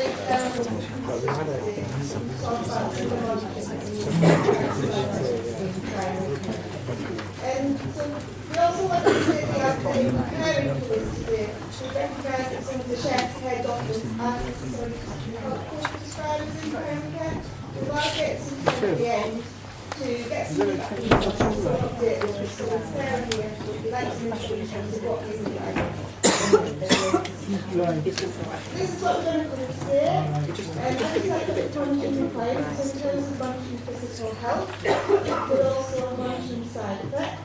we also want to say the other thing, preparing for this today, we recognise that some of the chefs, head doctors, aren't necessarily helpful prescribers in primary care. We want to get some time at the end to get some update on this. So Sarah here would like to mention in terms of what is the idea. This is what we're going to cover today. Antipsychotic monitoring requirements in terms of monitoring physical health, but also monitoring side effects.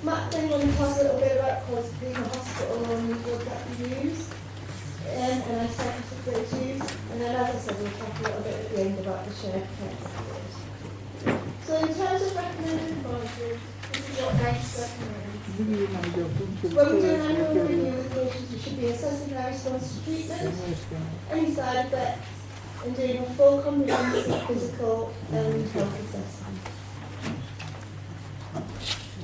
Matt then going to talk a little bit about cause being a hospital and the drug that we use, and antipsychotic use, and then as I said, we'll talk a little bit at the end about the shared care. So in terms of recommended monitoring, this is what NICE recommends. When we do an annual review with patients, we should be assessing their response to treatment, any side effects, and doing a full comprehensive physical and health assessment.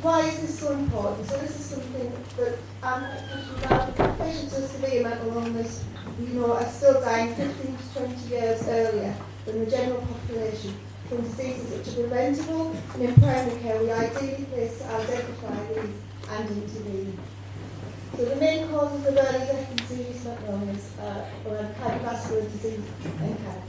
Why is this so important? So this is something that patients with severe mental illness, are still dying 15 to 20 years earlier than the general population from diseases which are preventable, and in primary care we ideally place to identify these and intervene. So the main causes of early death and serious mental illness are cardiovascular disease and cancer.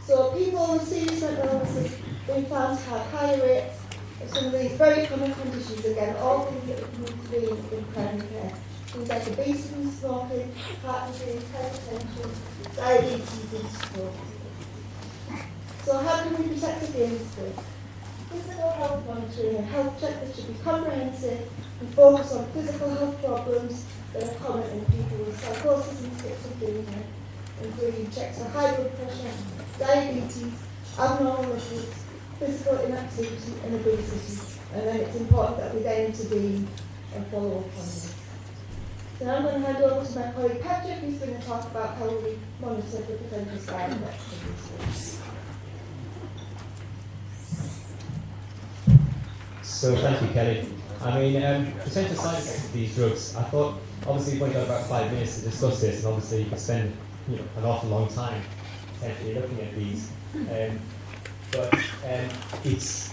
So people with serious mental illness have been found to have higher rates of some of these very common conditions, again, all things that we need to be in primary care. Things like obesity, smoking, heart disease, hypertension, diabetes and stroke. So how can we protect against this? Physical health monitoring and health checklist should be comprehensive and focus on physical health problems that are common in people with psychosis and schizophrenia, including checks for high blood pressure, diabetes, abnormal lipids, physical inactivity and obesity. And then it's important that we then intervene and follow up on this. So now I'm going to hand over to my colleague Patrick, who's going to talk about how we monitor the potential side effects of these drugs. So thank you, Kelly. I mean, potential side effects of these drugs, I thought, obviously we've only got about 5 minutes to discuss this, and obviously you could spend an awful long time potentially looking at these. But it's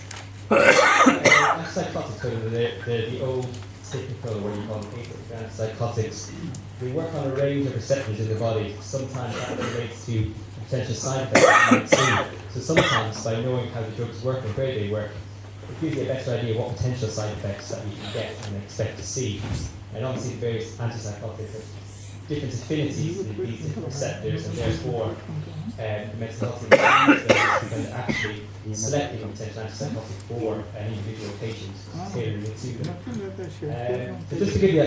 antipsychotics, the old typical, what you call antipsychotics. We work on a range of receptors in the body. Sometimes that relates to potential side effects that you might see. So sometimes by knowing how the drugs work and where they work, it gives you a better idea what potential side effects that you can get and expect to see. And obviously various antipsychotics have different affinities to these different receptors, and therefore the mental health team can actually select a potential antipsychotic for an individual patient, tailoring it to them. So just to give you a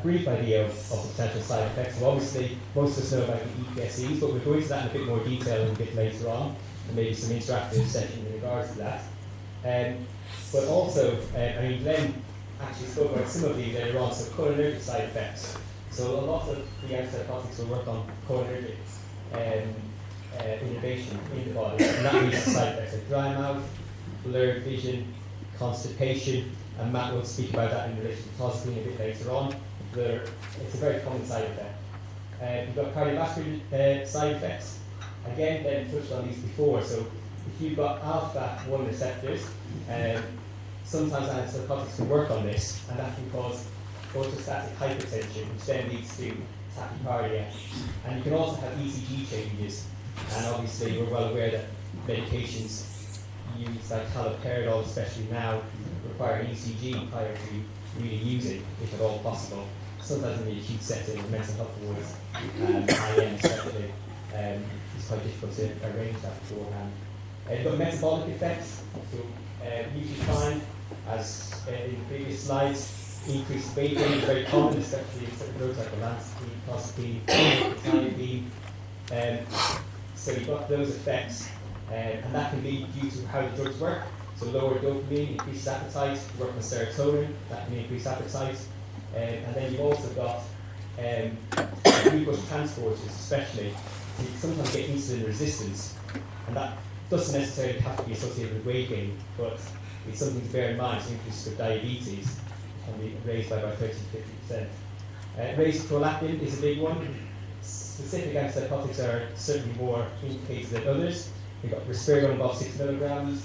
brief idea of the potential side effects, so obviously most of us know about the EPSEs, but we'll go into that in a bit more detail a bit later on, and maybe some interactive session in regards to that. But also, Glenn actually spoke about some of these later on, so cholinergic side effects. So a lot of the antipsychotics will work on cholinergic innervation in the body, and that leads to side effects like dry mouth, blurred vision, constipation, and Matt will speak about that in relation to tosopine a bit later on. It's a very common side effect. You've got cardiovascular side effects. Again, Ben touched on these before, so if you've got alpha-1 receptors, sometimes antipsychotics can work on this, and that can cause orthostatic hypertension, which then leads to tachycardia. And you can also have ECG changes, and obviously we're well aware that medications used like haloperidol, especially now, require an ECG prior to really using, if at all possible. Sometimes in the acute setting of mental health wards, IM especially, it's quite difficult to arrange that beforehand. You've got metabolic effects, so usually find, as in the previous slides, increased weight gain is very common, especially in certain drugs like olanzapine, clozapine, thiamine. So you've got those effects, and that can be due to how the drugs work. So lower dopamine increases appetite, work on serotonin, that can increase appetite. And then you've also got glucose transporters, especially. So you can sometimes get insulin resistance, and that doesn't necessarily have to be associated with weight gain, but it's something to bear in mind. So increases of diabetes can be raised by about 30 to 50%. Raised prolactin is a big one. specific antipsychotics are certainly more indicated than others. We've got risperidone above 6 milligrams,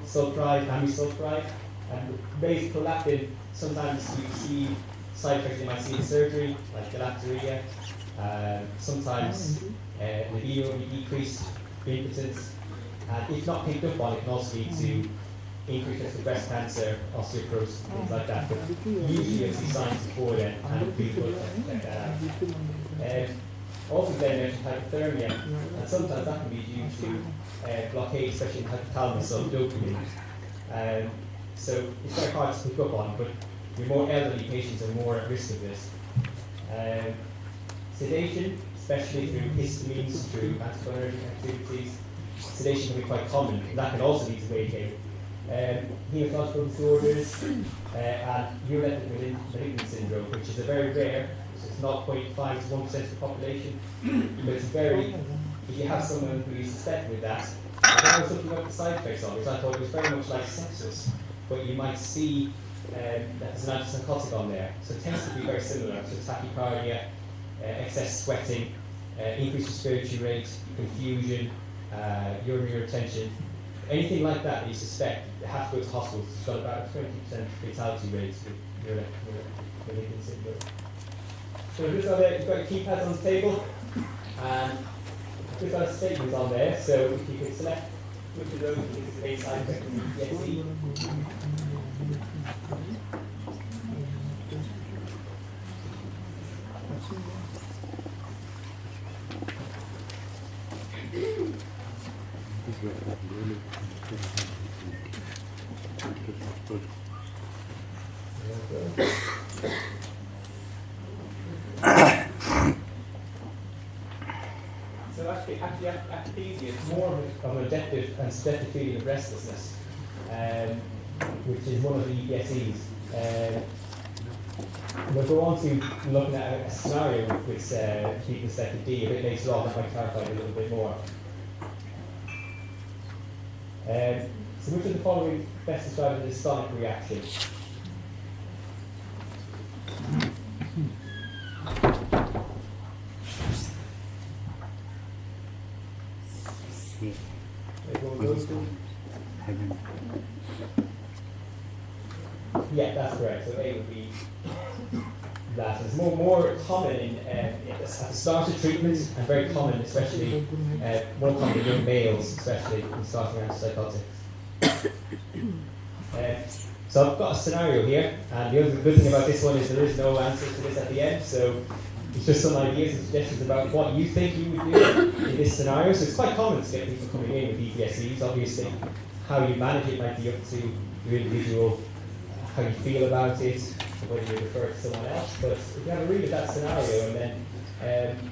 sulfide, amisulfide, and raised prolactin. Sometimes you see side effects you might see in surgery, like galactorrhea. Sometimes libido will be decreased, impotence, and if not picked up on, it can also lead to increased risk of breast cancer, osteoporosis, things like that. But usually you'll see signs before then, and people will check that out. Also then mentioned hypothermia, and sometimes that can be due to blockade, especially in hypothalamus of dopamine. So it's very hard to pick up on, but your more elderly patients are more at risk of this. Sedation, especially through histamines, through anticholinergic activities, sedation can be quite common, and that can also lead to weight gain. Hematological disorders and urethric malignant syndrome, which is a very rare, so it's 0.5 to 1% of the population, but it's very, if you have someone who you suspect with that, I was looking up the side effects of it, I thought it was very much like sepsis, but you might see that there's an antipsychotic on there, so it tends to be very similar, so tachycardia, excess sweating, increased respiratory rate, confusion, urinary retention. Anything like that you suspect, you have to go to hospital. It's got about a 20% fatality rate with malignant syndrome. So we've got keypads on the table, and we've got a statement on there, so if you could select which of those you think is the main side effect of PTSD. So actually akathisia is more of an objective and subjective feeling of restlessness, which is one of the EPSEs. We'll go on to looking at a scenario with people selected D a bit later on, that might clarify it a little bit more. So which of the following best describes a dystonic reaction? Yeah, that's correct. So A would be that. It's more common at the start of treatment, and very common, especially more common in young males, especially in starting antipsychotics. So I've got a scenario here, and the other good thing about this one is there is no answer to this at the end. So it's just some ideas and suggestions about what you think you would do in this scenario. So it's quite common to get people coming in with EPSEs. Obviously, how you manage it might be up to your individual, how you feel about it, whether you refer it to someone else. But if you have a read of that scenario and then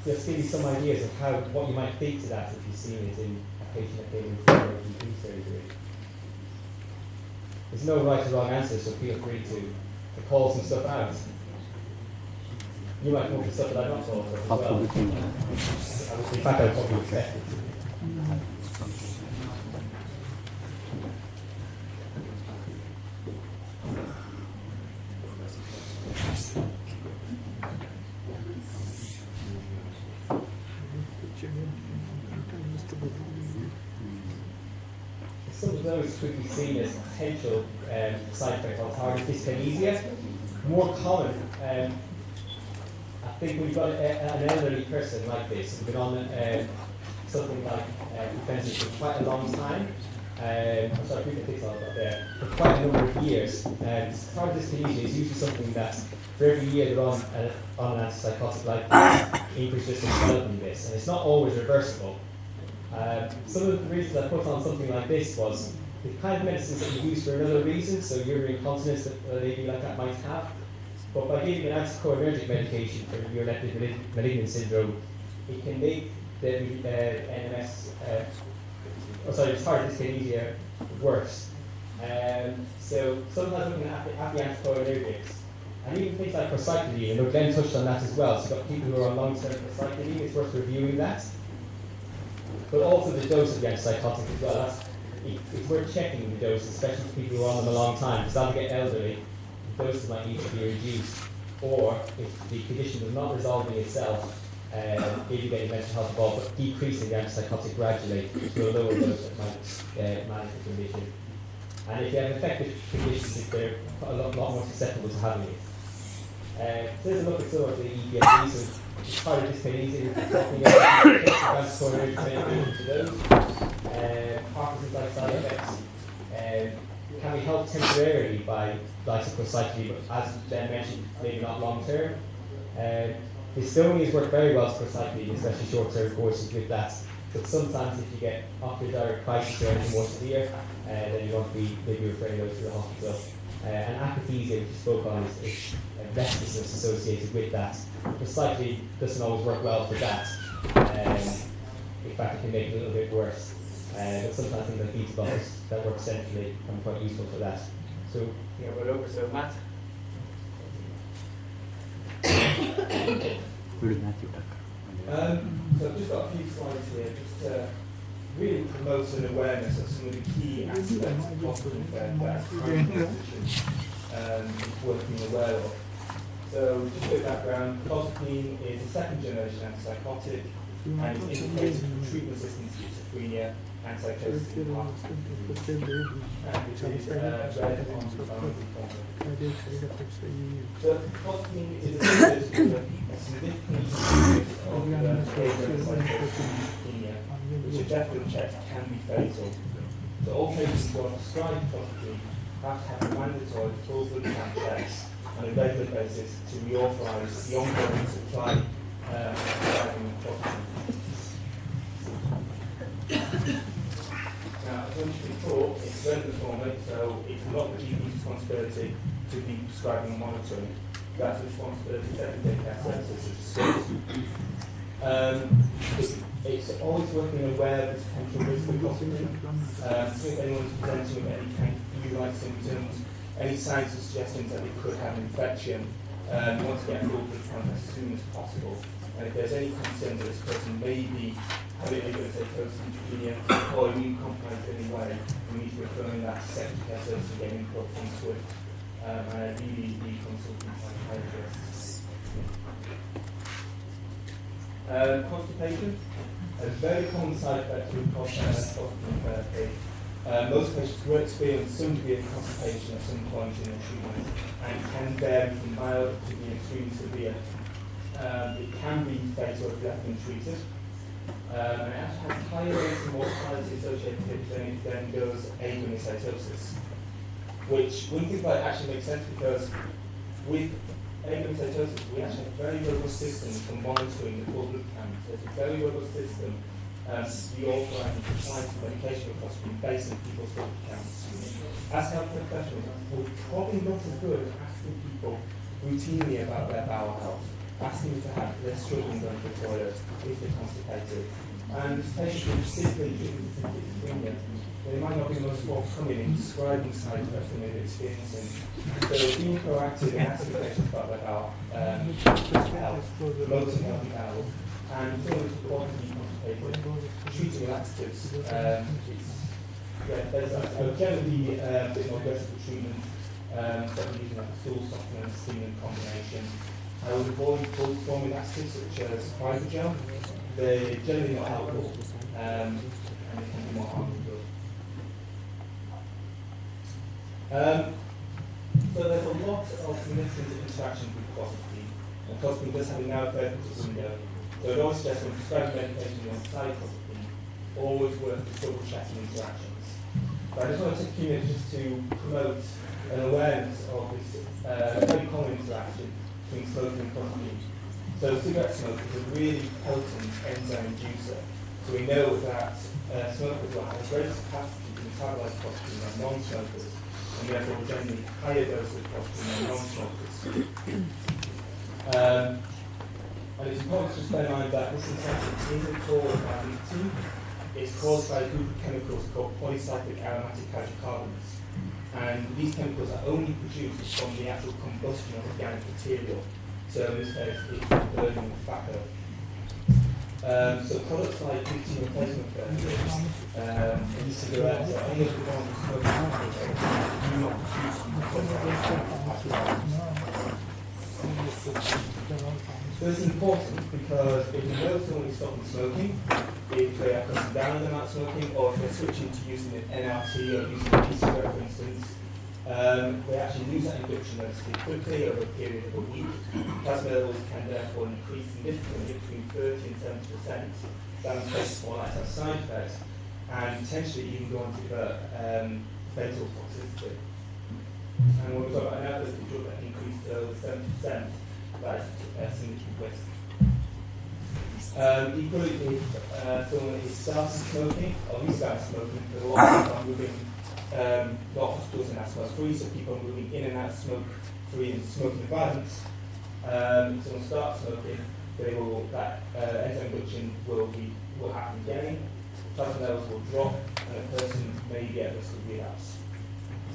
just give you some ideas of what you might think to that if you've seen it in a patient that came in for GP surgery. There's no right or wrong answer, so feel free to call some stuff out. You might come up with stuff that I've not thought of as well. In fact, I'd probably expect it. Some of those could be seen as potential side effects on target dyskinesia. More common, I think when you've got an elderly person like this who's been on something like defensive for quite a long time. I'm sorry, read the pixel I've got there. For quite a number of years. Target dyskinesia is usually something that for every year they're on an antipsychotic like this, increased risk of developing this, and it's not always reversible. Some of the reasons I put on something like this was the kind of medicines that you use for another reason, so urinary incontinence that a lady like that might have. But by giving an anticholinergic medication for urethric malignant syndrome, it can make the target dyskinesia worse. So sometimes looking at the anticholinergics, and even things like procyclidine, and Glenn touched on that as well. So you've got people who are on long-term procyclidine, it's worth reviewing that. But also the dose of the antipsychotic as well. It's worth checking the dose, especially for people who are on them a long time, because as they get elderly, the doses might need to be reduced. or if the condition was not resolving itself, if you get your mental health involved, but decreasing the antipsychotic gradually to a lower dose that might manage the condition. And if you have effective conditions, they're a lot more susceptible to having it. So there's a look at some of the EPSD, so it's part of this bit easy. Talking about to those. Parkinson's-like side effects can be helped temporarily by procyclically, but as Ben mentioned, maybe not long term. Histonias work very well for procyclically, especially short-term courses with that. But sometimes if you get ocular crisis or anything more severe, then you want to be maybe referring those to the hospital. And akathisia, which you spoke on, is restlessness associated with that. Procyclically doesn't always work well for that. In fact, it can make it a little bit worse. But sometimes things like beta blockers that work centrally can be quite useful for that. So, yeah, we're over. So, Matt. So I've just got a few slides here, just to really promote an awareness of some of the key aspects of hospital care that physicians is working aware of. So just a bit of background, clozapine is a second generation antipsychotic and is indicated for treatment-resistant schizophrenia and psychosis in Parkinson's disease. And it is read on the phone. So clozapine is associated with a significant increase of the schizophrenia, which if left unchecked can be fatal. So all patients who are prescribed clozapine have to have mandatory full blood count checks on a regular basis to reauthorize the ongoing supply of clozapine. Now, as mentioned before, it's relevant formally, so it's not the GP's responsibility to be prescribing and monitoring. That's the responsibility of everyday care services such as schools. It's always working aware of the potential risk of clozapine. So if anyone's presenting with any kind of flu-like symptoms, any signs or suggestions that they could have an infection, you want to get a full blood count as soon as possible. And if there's any concern that this person may be having a neuropsychosis or immune compromised in any way, we need to refer that to secondary care services and get input from SWIFT and ideally the consultant psychiatrists. Constipation, a very common side effect with clozapine therapy. Most patients will experience some degree of constipation at some point in their treatment and can vary from mild to be extremely severe. It can be fatal if left untreated. And it actually has higher rates of mortality associated with it than does aganocitosis, which, when you think about it, actually makes sense because with aganocitosis, we actually have very robust systems for monitoring the full blood count. So it's a very robust system. We authorise and supply medication across based on people's blood counts. As health professionals, we're probably not as good at asking people routinely about their bowel health, asking them to have their struggling going to the toilet if they're constipated. And this patient is particularly treated with schizophrenia. They might not be the most forthcoming in describing side effects they may be experiencing. So being proactive in asking patients about their bowel health, promoting healthy bowels, and someone who's importantly constipated, treating laxatives. Generally a bit more aggressive treatment, so we're using like a stool softener and stimulant combination. I would avoid bulk forming laxatives such as fibrogel. They're generally not helpful and they can be more harmful. So there's a lot of significant interactions with clozapine, and clozapine does have a narrow therapeutic window. So it always suggests when prescribing medication alongside clozapine, always worth double checking interactions. But I just want to take a few minutes just to promote an awareness of this very common interaction between smoking and clozapine. So cigarette smoke is a really potent enzyme inducer. So we know that smokers will have a greater capacity to metabolize clozapine than non-smokers, and therefore generally higher doses of clozapine than non-smokers. And it's important to just bear in mind that this intensity isn't caused by nicotine, it's caused by a group of chemicals called polycyclic aromatic hydrocarbons. And these chemicals are only produced from the actual combustion of organic material. So in this case, it's burning of tobacco. So products like nicotine replacement therapy, e-cigarettes, or any of the ones that smoke do not produce polycyclic hydrocarbons. So it's important because if you know someone is stopping smoking, if they are cutting down on the amount of smoking, or if they're switching to using an NRT or using an e-cigarette, for instance, they actually lose that induction relatively quickly over a period of a week. Plasma levels can therefore increase significantly between 30 and 70%. That makes more likely to have side effects and potentially even go on to fatal toxicity. And when we talk about an adverse drug that increased to over 70%, that is a significant risk. Equally, if someone is starting smoking or restarting smoking, there are a lot of people moving, a lot of hospitals are now smoke-free, so people are moving in and out of smoke-free and smoking environments. If someone starts smoking, that enzyme induction will happen again, plasma levels will drop, and a person may be at risk of relapse.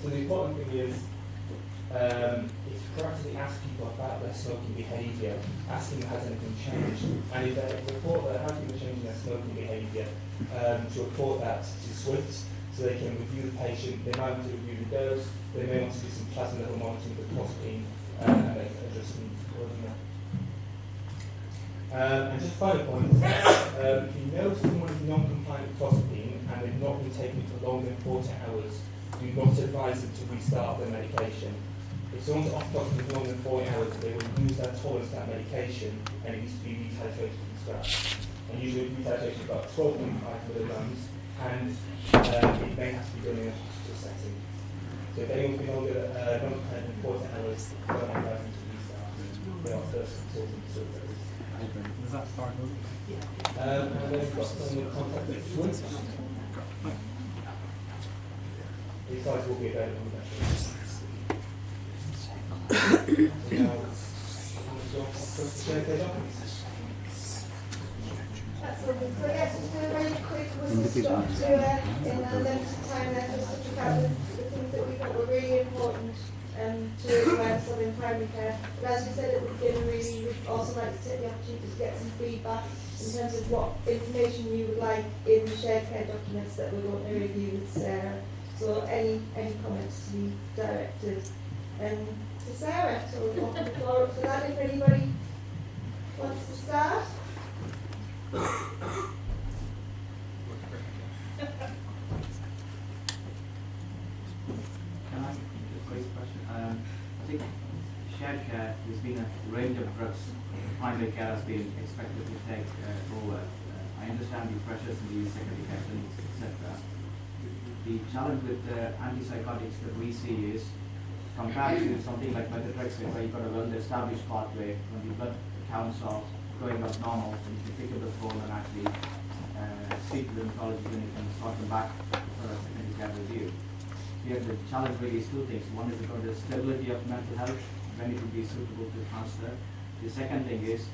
So the important thing is practically ask people about their smoking behaviour, asking has anything changed, and if they report that there has been a change in their smoking behaviour, to report that to SWIFT so they can review the patient. They might want to review the dose, they may want to do some plasma level monitoring for clotting and make adjustments accordingly. And just final point, if you know someone is non-compliant with clotting and they've not been taking it for longer than 40 hours, do not advise them to restart their medication. If someone's off clotting for longer than 40 hours, they will lose their tolerance to that medication and it needs to be retitrated from scratch. And usually retitration is about 12.5 milligrams, and it may have to be done in a hospital setting. So if anyone's been longer than 40 hours, don't advise them to restart. They are first consulting facilities. Does that start moving? And then we've got some contact with SWIFT. These slides will be available on the website. That's lovely. So yes, just do a very quick whistle stop tour in a limited time there, just to check out the things that we thought were really important to address in primary care. But as we said at the beginning, really, we'd also like to take the opportunity to get some feedback in terms of what information you would like in the shared care documents that we're going to review with Sarah. So any comments to be directed to Sarah. So we'll open the floor up for that if anybody wants to start. Can I ask a quick question? I think shared care, there's been a range of drugs primary care has been expected to take over. I understand the pressures in the secondary care clinics, etc. The challenge with antipsychotics that we see is compared to something like methotrexate, where you've got a well-established pathway when the blood counts are going up normal, and you can pick up the phone and actually speak to the neurology clinic and start them back for a secondary care review. Here the challenge really is two things. One is about the stability of mental health, when it would be suitable to transfer. The second thing is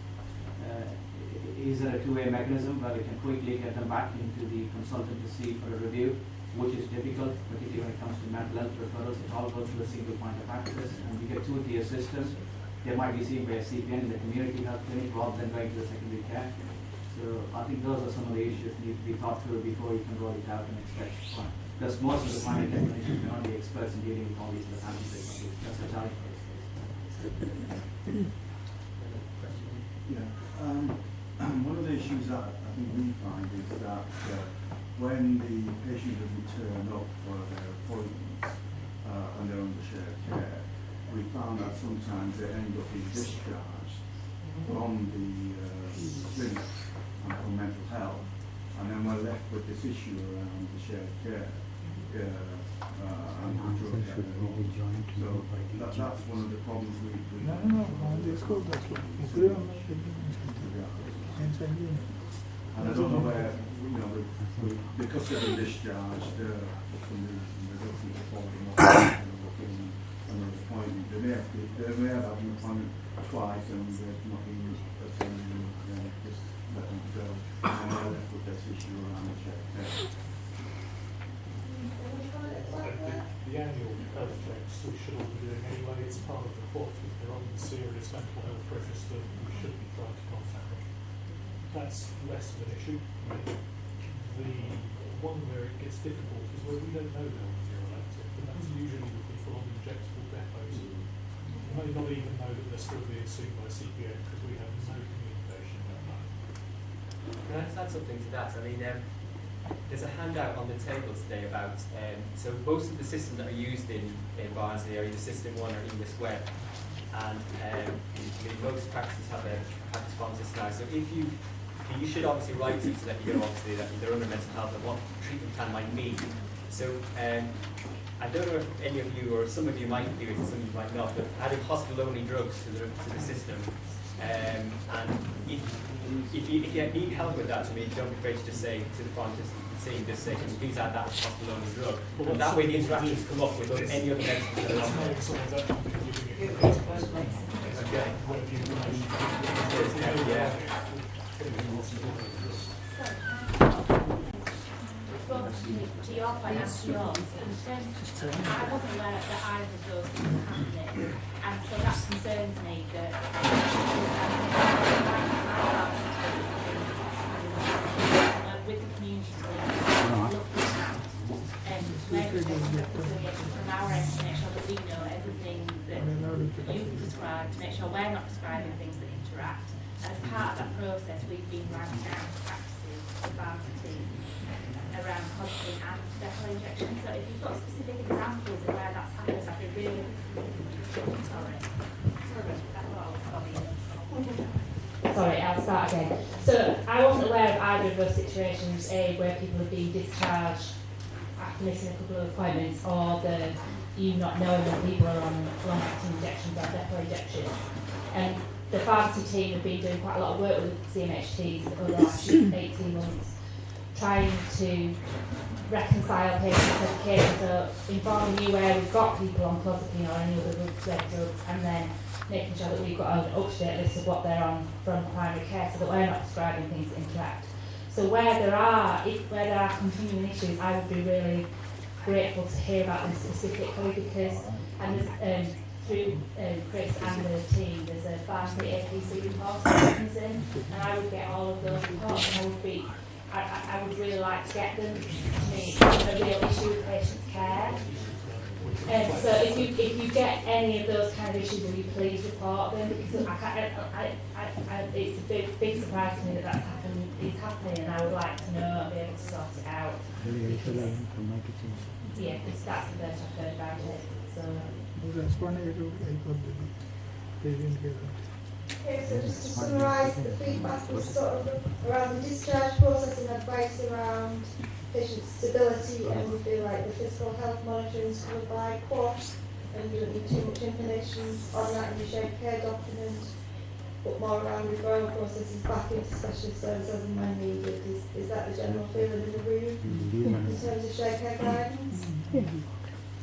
there a two-way mechanism where we can quickly get them back into the consultant to see for a review, which is difficult, particularly when it comes to mental health referrals. It all goes through a single point of access, and we get two-tier systems. They might be seen by a CPN in the community health clinic rather than going to the secondary care. So I think those are some of the issues that need to be thought through before you can roll it out and expect. Because most of the primary care clinicians are not the experts in dealing with all these antipsychotics. That's a challenge for us. One of the issues that I think we find is that when the patient doesn't turn up for their appointments and they're under shared care, we found that sometimes they end up being discharged from the clinic for mental health, and then we're left with this issue around the shared care and the drug therapy. So that's one of the problems we and I don't know where, because they've been discharged, for some reason, they're looking for following up and looking another appointment. They may have had an appointment twice and they've not been attending and just let them go. And they're left with this issue around the check. The annual health checks we should all be doing anyway. It's part of the report. If they're on the serious mental health register, we should be trying to contact them. That's less of an issue. The one where it gets difficult is where we don't know how many are elected, and that's usually the people on injectable depots. may not even know that they're still being seen by CPA because we have no communication about that. Can I just add something to that? I mean, there's a handout on the table today about, so most of the systems that are used in Barnsley are either System 1 or English Web. And I mean, most practices have a practice form system now. So if you should obviously write to let you know, obviously, that they're under mental health and what treatment plan might mean. So I don't know if any of you or some of you might do it, some of you might not, but adding hospital-only drugs to the system. And if you need help with that, I mean, don't be afraid to just say to the pharmacist, just say, please add that hospital-only drug. Well, and that way the interactions come up with any other medicines that are on there. Someone's actually been using it in the first place. Okay. Where have you Yeah. To your point and to yours, I wasn't aware that either of those things were happening, and so that concerns me that with the community looking at reconciliation from our end to make sure that we know everything that you prescribe, to make sure we're not prescribing things that interact. And as part of that process, we've been writing down practices with our team around coding and depot injection. So if you've got specific examples of where that's happened, I'd be really sorry. Sorry, I'll start again. So I wasn't aware of either of those situations, A, where people have been discharged after missing a couple of appointments, or you not knowing that people are on long-acting injections or depot injections. And the pharmacy team have been doing quite a lot of work with CMHTs over the last 18 months, trying to reconcile patient education, so informing you where we've got people on clozapine or any other red drugs, and then making sure that we've got an up-to-date list of what they're on from primary care, so that we're not prescribing things that interact. So where there are continuing issues, I would be really grateful to hear about them specifically, because through Chris and the team, there's a pharmacy APC report that comes in, and I would get all of those reports, and I would really like to get them. To me, it's a real issue with patients' care. So if you get any of those kind of issues, will you please report them? Because it's a big surprise to me that it's happening, and I would like to know and be able to sort it out. Yeah, because that's the first I've heard about it. So. Okay, so just to summarise, the feedback was sort of around the discharge process and advice around patient stability, and we feel like the physical health monitoring is covered by course, and you don't need too much information on that in the shared care document, but more around referral processes back into specialist services and when needed. Is that the general feeling in the room in terms of shared care guidance?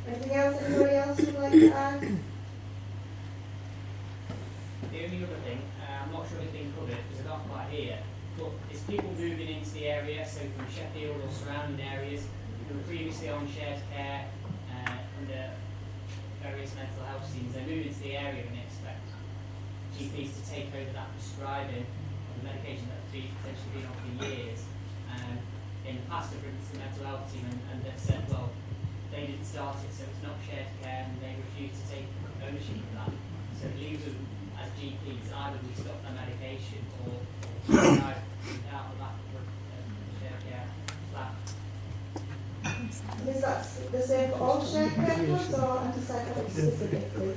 Anything else anybody else would like to add? The only other thing, I'm not sure it's been covered because I can't quite hear, but it's people moving into the area, so from Sheffield or surrounding areas who were previously on shared care under various mental health schemes. They move into the area and expect GPs to take over that prescribing of the medication that has potentially been on for years. In the past, I've written to the mental health team and they've said, well, they didn't start it, so it's not shared care, and they refuse to take ownership of that. So it leaves them as GPs, either we stop their medication or out of that shared care plan. Is that the same for all shared care drugs or antipsychotics specifically?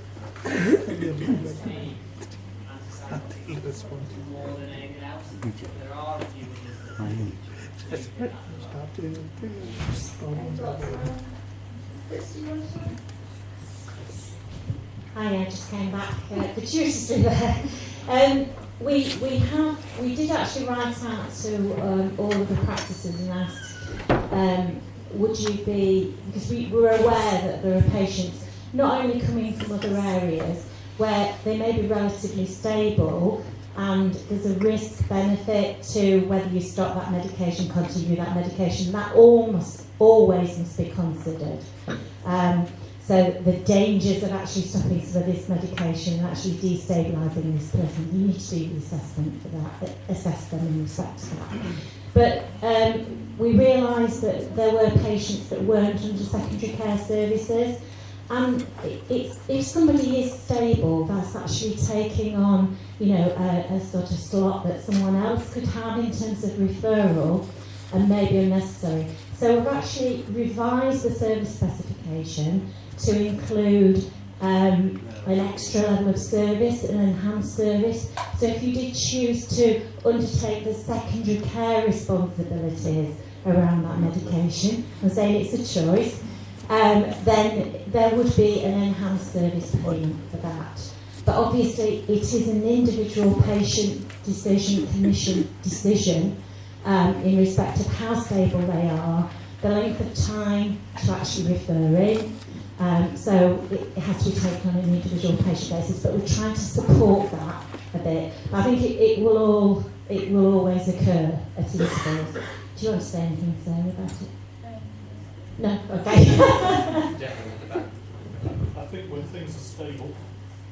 Antipsychotics more than anything else. There are a few others that Hi, I just came back gratuitously there. We did actually write out to all of the practices and asked, would you be, because we were aware that there are patients not only coming from other areas where they may be relatively stable and there's a risk benefit to whether you stop that medication, continue that medication, that always must be considered. So the dangers of actually stopping some of this medication and actually destabilising this person, you need to do the assessment for that, assess them in respect to that. But we realised that there were patients that weren't under secondary care services, And if somebody is stable, that's actually taking on, a sort of slot that someone else could have in terms of referral and maybe unnecessary. So we've actually revised the service specification to include an extra level of service, an enhanced service. So if you did choose to undertake the secondary care responsibilities around that medication, I'm saying it's a choice, then there would be an enhanced service payment for that. But obviously it is an individual patient decision, commission decision in respect of how stable they are, the length of time to actually refer in. So it has to be taken on an individual patient basis, but we're trying to support that a bit. I think it will always occur at intervals. Do you want to say anything, Sarah, about it? No? Okay. I think when things are stable,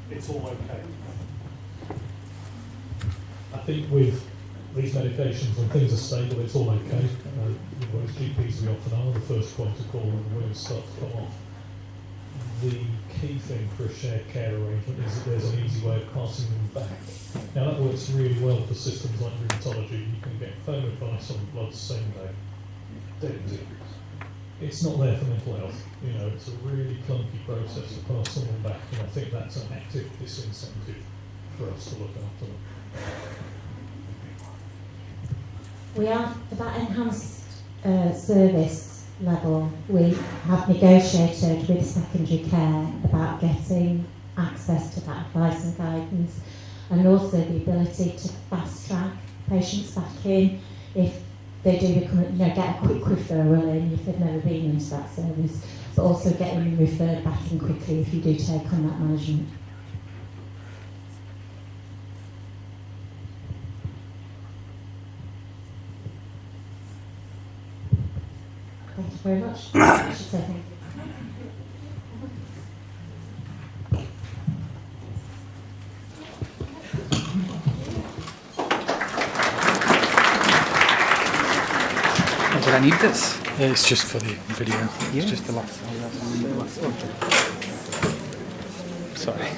it's all okay. I think with these medications, when things are stable, it's all okay. As GPs, we often are the first point of call when the wounds start to come off. The key thing for a shared care arrangement is that there's an easy way of passing them back. Now that works really well for systems like rheumatology. You can get phone advice on blood same day. Dead easy. It's not there for mental health. It's a really clunky process to pass someone back, and I think that's an active disincentive for us to look after them. We are, for that enhanced service level, we have negotiated with secondary care about getting access to that advice and guidance, and also the ability to fast track patients back in if they do become, get a quick referral in if they've never been into that service, but also getting them referred back in quickly if you do take on that management. Thank you very much. I should say thank you. Did I need this? It's just for the video. Yeah. It's just the last. Sorry.